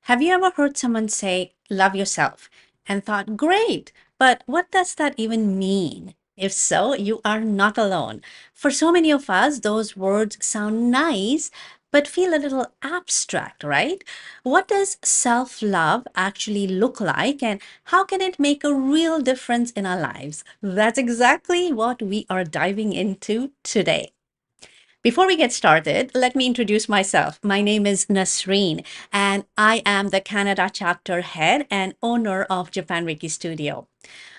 Have you ever heard someone say, love yourself, and thought, great, but what does that even mean? If so, you are not alone. For so many of us, those words sound nice, but feel a little abstract, right? What does self love actually look like, and how can it make a real difference in our lives? That's exactly what we are diving into today. Before we get started, let me introduce myself. My name is Nasreen, and I am the Canada chapter head and owner of Japan Reiki Studio.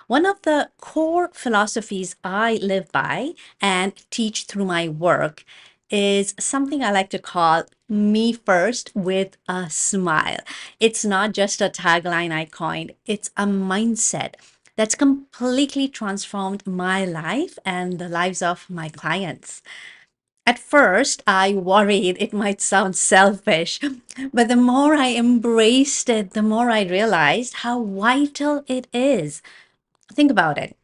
One of the core philosophies I live by and teach through my work is something I like to call me first with a smile. It's not just a tagline I coined, it's a mindset that's completely transformed my life and the lives of my clients. At first, I worried it might sound selfish, but the more I embraced it, the more I realized how vital it is. Think about it.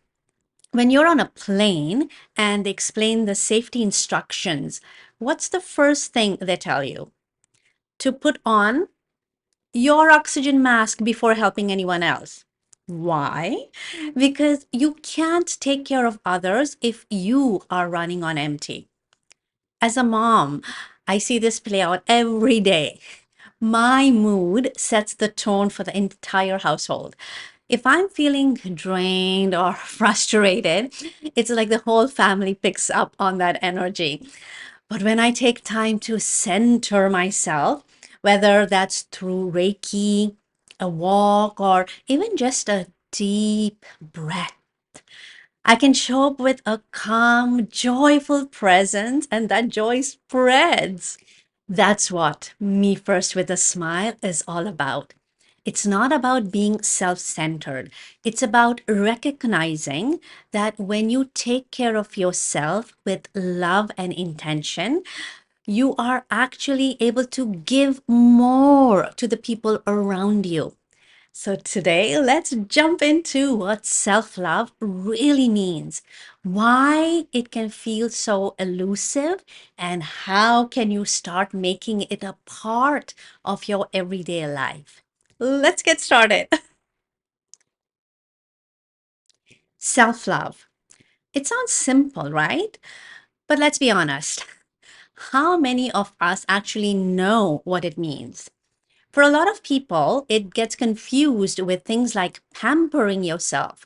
When you're on a plane and they explain the safety instructions, what's the first thing they tell you? To put on your oxygen mask before helping anyone else. Why? Because you can't take care of others if you are running on empty. As a mom, I see this play out every day. My mood sets the tone for the entire household. If I'm feeling drained or frustrated, it's like the whole family picks up on that energy. But when I take time to center myself, whether that's through Reiki, a walk, or even just a deep breath, I can show up with a calm, joyful presence, and that joy spreads. That's what Me First with a Smile is all about. It's not about being self centered. It's about recognizing that when you take care of yourself with love and intention, you are actually able to give more to the people around you. So, today, let's jump into what self love really means, why it can feel so elusive, and how can you start making it a part of your everyday life. Let's get started. Self love. It sounds simple, right? But let's be honest. How many of us actually know what it means? For a lot of people, it gets confused with things like pampering yourself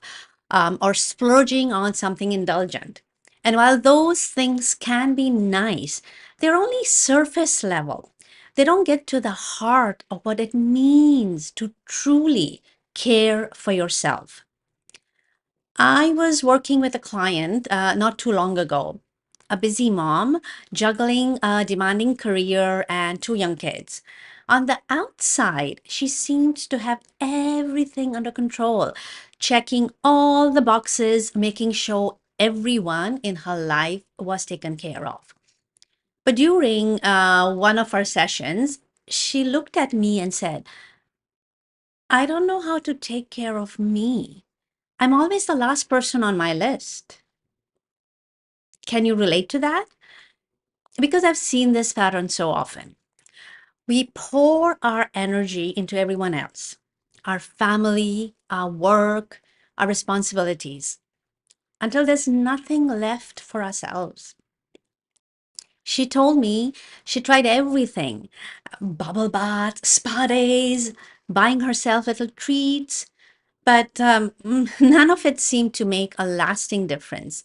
or splurging on something indulgent. And while those things can be nice, they're only surface level. They don't get to the heart of what it means to truly care for yourself. I was working with a client not too long ago, a busy mom, juggling a demanding career and two young kids. On the outside, she seemed to have everything under control, checking all the boxes, making sure everyone in her life was taken care of. But during one of our sessions, she looked at me and said, I don't know how to take care of me. I'm always the last person on my list. Can you relate to that? Because I've seen this pattern so often. We pour our energy into everyone else, our family, our work, our responsibilities, until there's nothing left for ourselves. She told me she tried everything: bubble baths, spa days, buying herself little treats, but none of it seemed to make a lasting difference.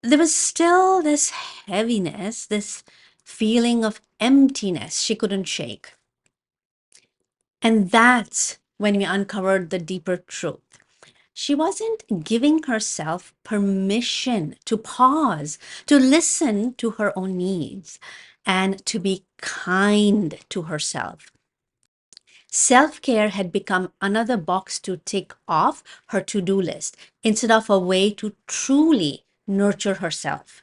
There was still this heaviness, this feeling of emptiness she couldn't shake. And that's when we uncovered the deeper truth. She wasn't giving herself permission to pause, to listen to her own needs, and to be kind to herself. Self care had become another box to tick off her to do list instead of a way to truly nurture herself.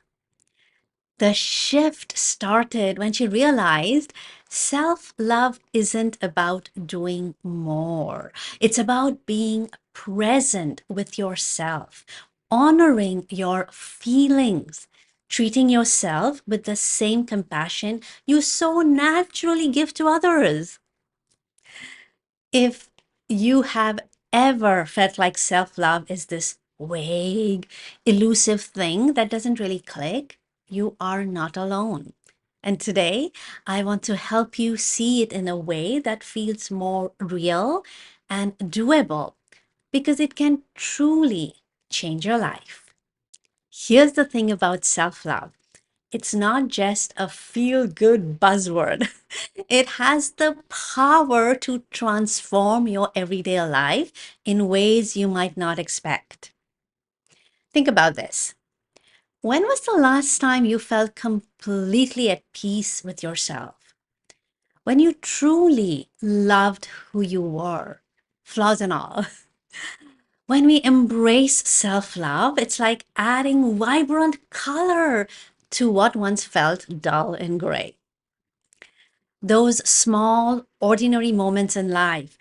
The shift started when she realized self love isn't about doing more. It's about being present with yourself, honoring your feelings, treating yourself with the same compassion you so naturally give to others. If you have ever felt like self love is this vague, elusive thing that doesn't really click, you are not alone. And today, I want to help you see it in a way that feels more real and doable because it can truly change your life. Here's the thing about self love, it's not just a feel good buzzword. It has the power to transform your everyday life in ways you might not expect. Think about this. When was the last time you felt completely at peace with yourself? When you truly loved who you were, flaws and all. When we embrace self love, it's like adding vibrant color to what once felt dull and gray. Those small, ordinary moments in life,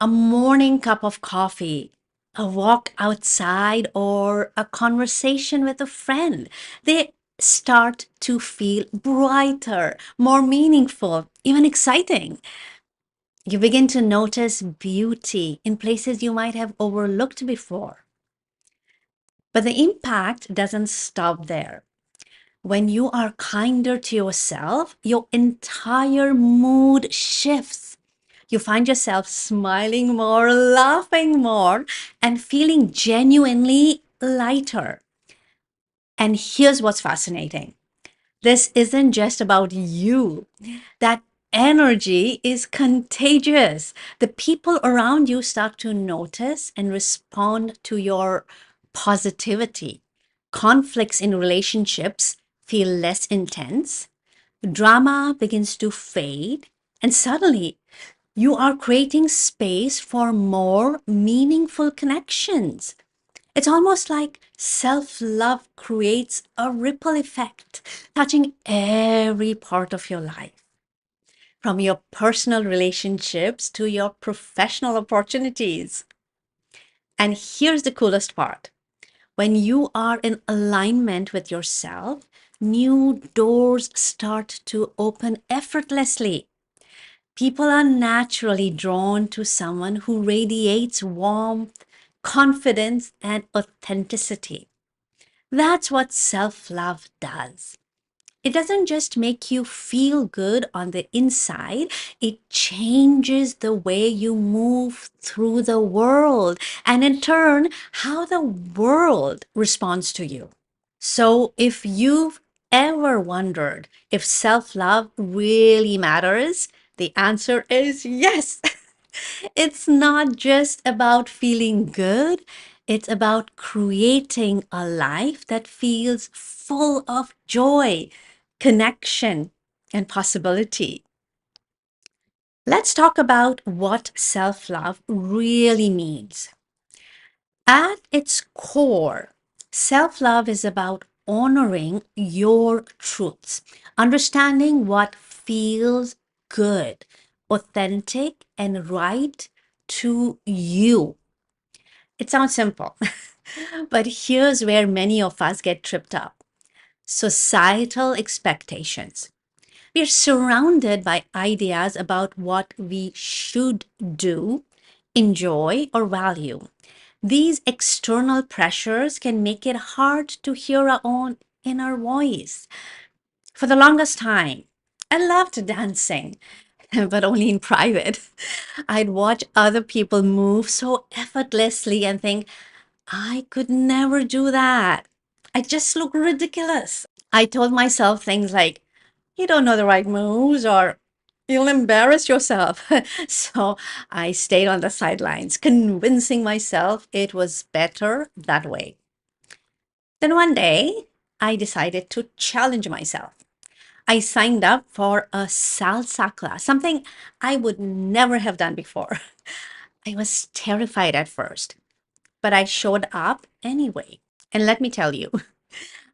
a morning cup of coffee, a walk outside, or a conversation with a friend, they start to feel brighter, more meaningful, even exciting. You begin to notice beauty in places you might have overlooked before. But the impact doesn't stop there. When you are kinder to yourself, your entire mood shifts. You find yourself smiling more, laughing more, and feeling genuinely lighter. And here's what's fascinating, this isn't just about you. That energy is contagious. The people around you start to notice and respond to your positivity. Conflicts in relationships feel less intense. Drama begins to fade. And suddenly, you are creating space for more meaningful connections. It's almost like self love creates a ripple effect, touching every part of your life, from your personal relationships to your professional opportunities. And here's the coolest part, when you are in alignment with yourself, new doors start to open effortlessly. People are naturally drawn to someone who radiates warmth, confidence, and authenticity. That's what self love does. It doesn't just make you feel good on the inside, it changes the way you move through the world and, in turn, how the world responds to you. So, if you've ever wondered if self love really matters, the answer is yes. It's not just about feeling good, it's about creating a life that feels full of joy, connection, and possibility. Let's talk about what self love really means. At its core, self love is about honoring your truths, understanding what feels good, authentic, and right to you. It sounds simple, but here's where many of us get tripped up: societal expectations. We're surrounded by ideas about what we should do, enjoy, or value. These external pressures can make it hard to hear our own inner voice. For the longest time, I loved dancing, but only in private. I'd watch other people move so effortlessly and think, I could never do that. I just look ridiculous. I told myself things like, you don't know the right moves, or you'll embarrass yourself. So I stayed on the sidelines, convincing myself it was better that way. Then one day, I decided to challenge myself. I signed up for a salsa class, something I would never have done before. I was terrified at first, but I showed up anyway. And let me tell you,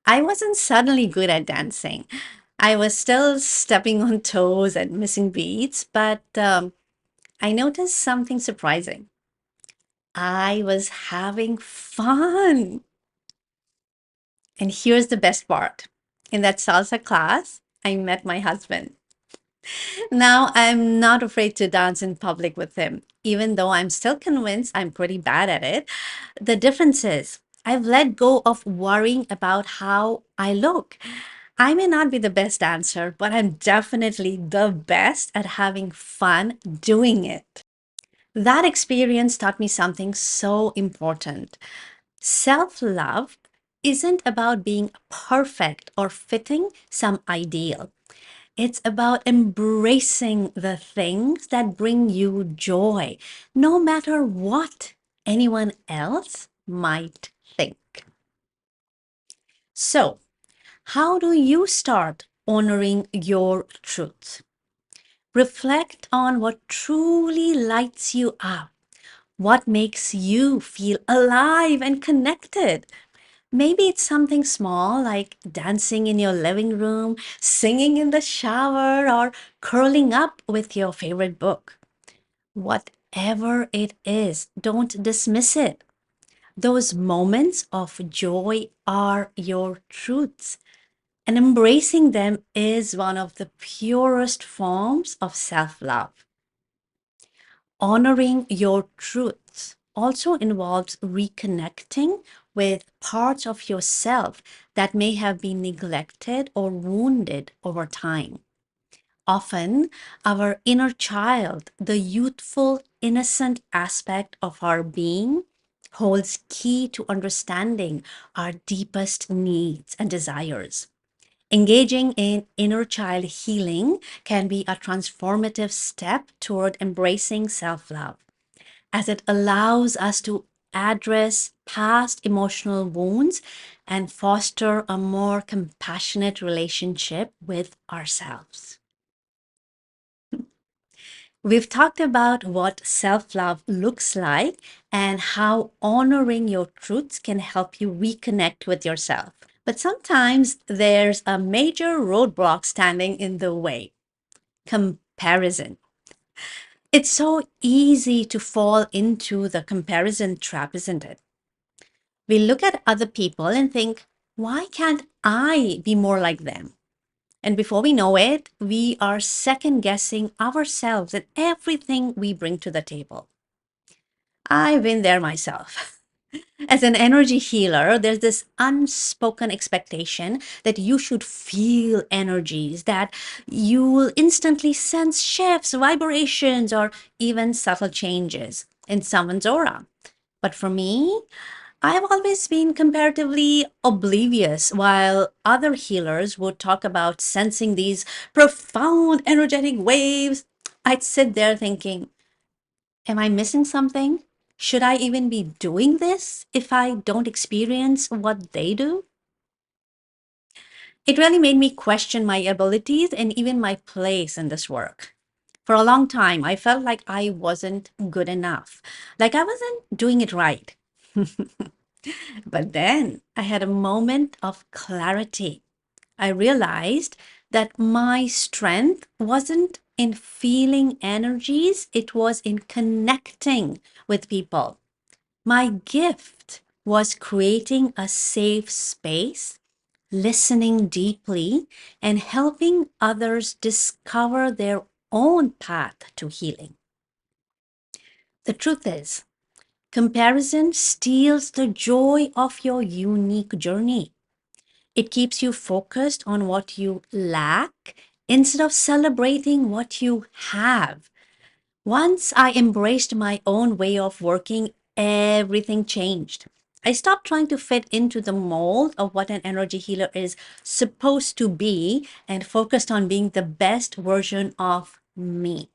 I wasn't suddenly good at dancing. I was still stepping on toes and missing beats, but I noticed something surprising. I was having fun. And here's the best part. In that salsa class, I met my husband. Now I'm not afraid to dance in public with him, even though I'm still convinced I'm pretty bad at it. The difference is I've let go of worrying about how I look. I may not be the best dancer, but I'm definitely the best at having fun doing it. That experience taught me something so important. Self love isn't about being perfect or fitting some ideal. It's about embracing the things that bring you joy, no matter what anyone else might think. So, how do you start honoring your truth? Reflect on what truly lights you up, what makes you feel alive and connected. Maybe it's something small like dancing in your living room, singing in the shower, or curling up with your favorite book. Whatever it is, don't dismiss it. Those moments of joy are your truths, and embracing them is one of the purest forms of self love. Honoring your truths also involves reconnecting with parts of yourself that may have been neglected or wounded over time. Often, our inner child, the youthful, innocent aspect of our being, holds key to understanding our deepest needs and desires. Engaging in inner child healing can be a transformative step toward embracing self love, as it allows us to address past emotional wounds and foster a more compassionate relationship with ourselves. We've talked about what self love looks like and how honoring your truths can help you reconnect with yourself. But sometimes there's a major roadblock standing in the way: comparison. It's so easy to fall into the comparison trap, isn't it? We look at other people and think, why can't I be more like them? And before we know it, we are second guessing ourselves and everything we bring to the table. I've been there myself. As an energy healer, there's this unspoken expectation that you should feel energies, that you will instantly sense shifts, vibrations, or even subtle changes in someone's aura. But for me, I've always been comparatively oblivious, while other healers would talk about sensing these profound energetic waves. I'd sit there thinking, am I missing something? Should I even be doing this if I don't experience what they do? It really made me question my abilities and even my place in this work. For a long time, I felt like I wasn't good enough, like I wasn't doing it right. But then I had a moment of clarity. I realized that my strength wasn't in feeling energies, it was in connecting with people. My gift was creating a safe space, listening deeply, and helping others discover their own path to healing. The truth is, comparison steals the joy of your unique journey. It keeps you focused on what you lack instead of celebrating what you have. Once I embraced my own way of working, everything changed. I stopped trying to fit into the mold of what an energy healer is supposed to be and focused on being the best version of me.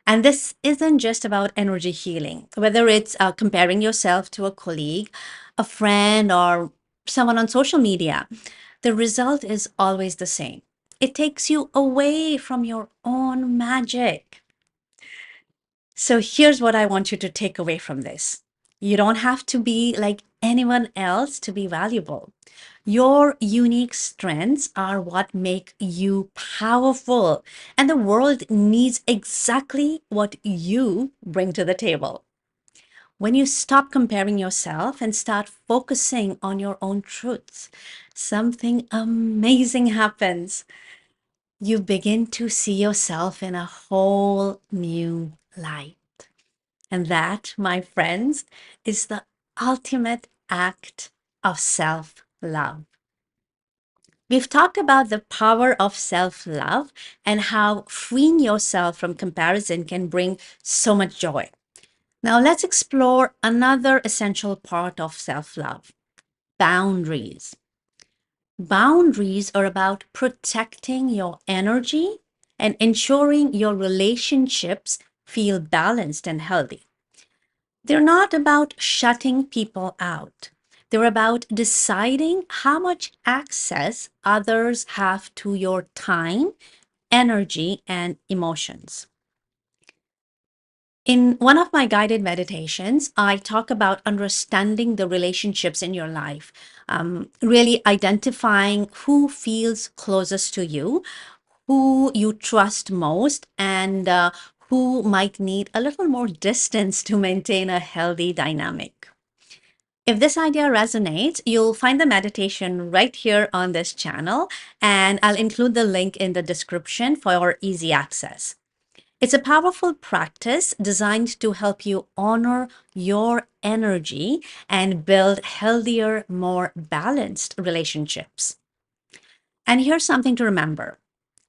And this isn't just about energy healing, whether it's comparing yourself to a colleague, a friend, or someone on social media. The result is always the same. It takes you away from your own magic. So here's what I want you to take away from this: you don't have to be like anyone else to be valuable. Your unique strengths are what make you powerful, and the world needs exactly what you bring to the table. When you stop comparing yourself and start focusing on your own truths, something amazing happens. you begin to see yourself in a whole new light. And that, my friends, is the ultimate act of self love. We've talked about the power of self love and how freeing yourself from comparison can bring so much joy. Now, let's explore another essential part of self love: boundaries. Boundaries are about protecting your energy and ensuring your relationships feel balanced and healthy. They're not about shutting people out. They're about deciding how much access others have to your time, energy, and emotions. In one of my guided meditations, I talk about understanding the relationships in your life, really identifying who feels closest to you, who you trust most, and who might need a little more distance to maintain a healthy dynamic. If this idea resonates, you'll find the meditation right here on this channel, and I'll include the link in the description for easy access. It's a powerful practice designed to help you honor your energy and build healthier, more balanced relationships. And here's something to remember: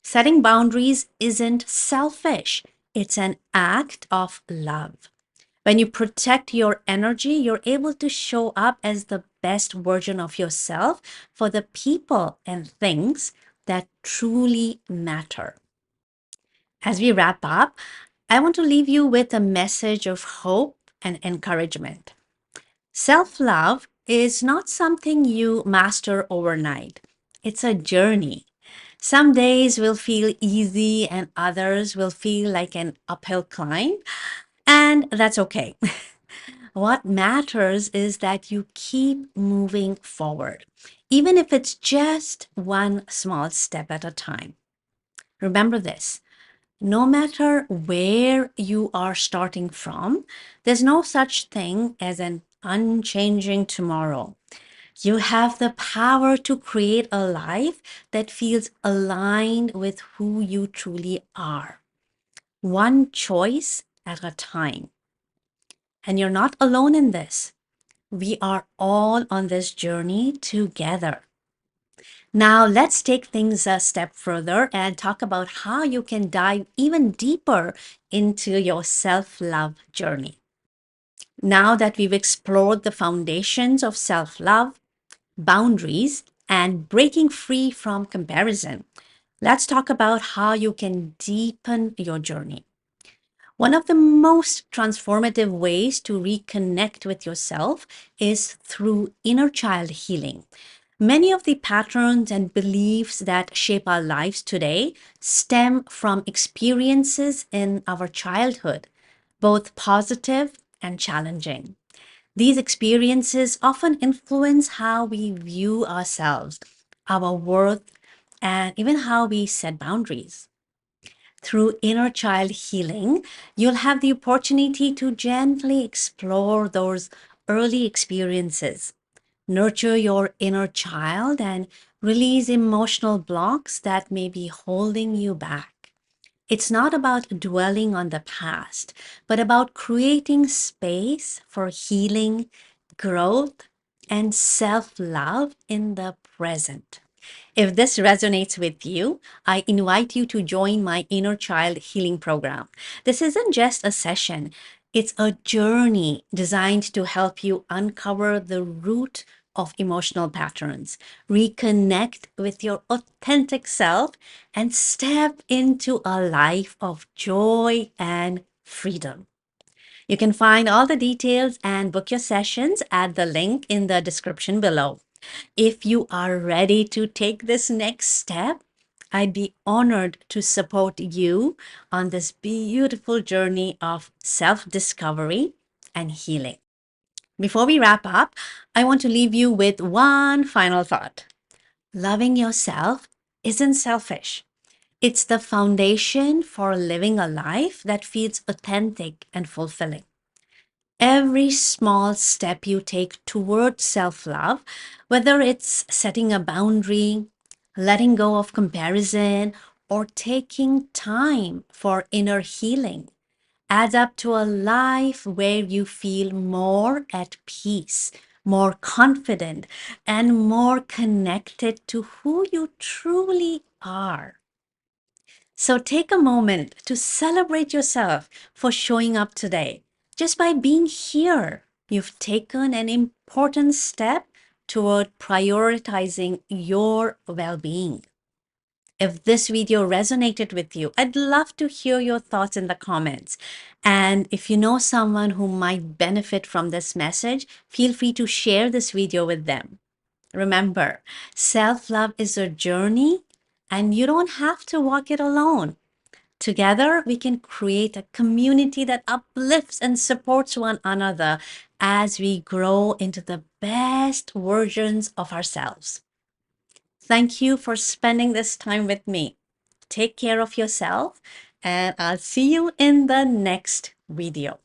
setting boundaries isn't selfish, it's an act of love. When you protect your energy, you're able to show up as the best version of yourself for the people and things that truly matter. As we wrap up, I want to leave you with a message of hope and encouragement. Self love is not something you master overnight, it's a journey. Some days will feel easy and others will feel like an uphill climb, and that's okay. What matters is that you keep moving forward, even if it's just one small step at a time. Remember this: no matter where you are starting from, there's no such thing as an unchanging tomorrow. You have the power to create a life that feels aligned with who you truly are, one choice at a time. And you're not alone in this. We are all on this journey together. Now, let's take things a step further and talk about how you can dive even deeper into your self love journey. Now that we've explored the foundations of self love, boundaries, and breaking free from comparison, let's talk about how you can deepen your journey. One of the most transformative ways to reconnect with yourself is through inner child healing. Many of the patterns and beliefs that shape our lives today stem from experiences in our childhood, both positive and challenging. These experiences often influence how we view ourselves, our worth, and even how we set boundaries. Through inner child healing, you'll have the opportunity to gently explore those early experiences, nurture your inner child, and release emotional blocks that may be holding you back. It's not about dwelling on the past, but about creating space for healing, growth, and self love in the present. If this resonates with you, I invite you to join my Inner Child Healing Program. This isn't just a session, it's a journey designed to help you uncover the root of emotional patterns, reconnect with your authentic self, and step into a life of joy and freedom. You can find all the details and book your sessions at the link in the description below. If you are ready to take this next step, I'd be honored to support you on this beautiful journey of self discovery and healing. Before we wrap up, I want to leave you with one final thought. Loving yourself isn't selfish. It's the foundation for living a life that feels authentic and fulfilling. Every small step you take toward self love, whether it's setting a boundary, letting go of comparison, or taking time for inner healing adds up to a life where you feel more at peace, more confident, and more connected to who you truly are. So take a moment to celebrate yourself for showing up today. Just by being here, you've taken an important step toward prioritizing your well being. If this video resonated with you, I'd love to hear your thoughts in the comments. And if you know someone who might benefit from this message, feel free to share this video with them. Remember, self-love is a journey and you don't have to walk it alone. Together, we can create a community that uplifts and supports one another as we grow into the best versions of ourselves. Thank you for spending this time with me. Take care of yourself, and I'll see you in the next video.